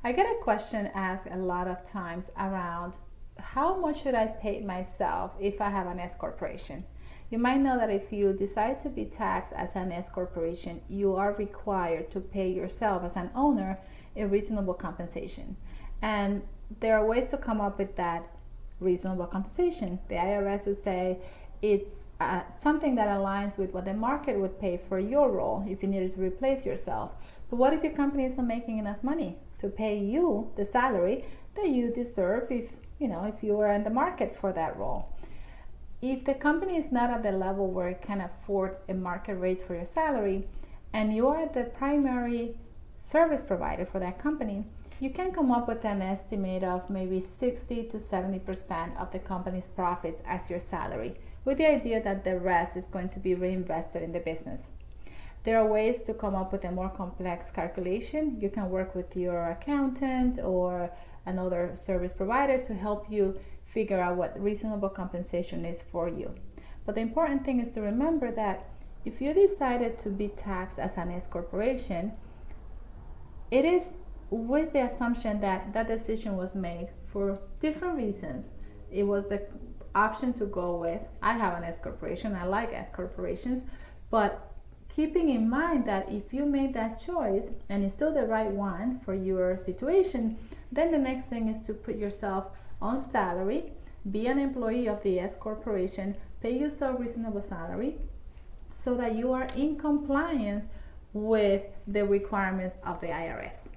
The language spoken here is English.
I get a question asked a lot of times around how much should I pay myself if I have an S corporation? You might know that if you decide to be taxed as an S corporation, you are required to pay yourself as an owner a reasonable compensation. And there are ways to come up with that reasonable compensation. The IRS would say it's something that aligns with what the market would pay for your role if you needed to replace yourself. But what if your company isn't making enough money to pay you the salary that you deserve if you are in the market for that role? If the company is not at the level where it can afford a market rate for your salary and you are the primary service provider for that company, you can come up with an estimate of maybe 60 to 70% of the company's profits as your salary, with the idea that the rest is going to be reinvested in the business. There are ways to come up with a more complex calculation. You can work with your accountant or another service provider to help you figure out what reasonable compensation is for you. But the important thing is to remember that if you decided to be taxed as an S corporation, it is with the assumption that that decision was made for different reasons. It was the option to go with, I have an S corporation, I like S corporations, but keeping in mind that if you made that choice and it's still the right one for your situation, then the next thing is to put yourself on salary, be an employee of the S corporation, pay yourself reasonable salary so that you are in compliance with the requirements of the IRS.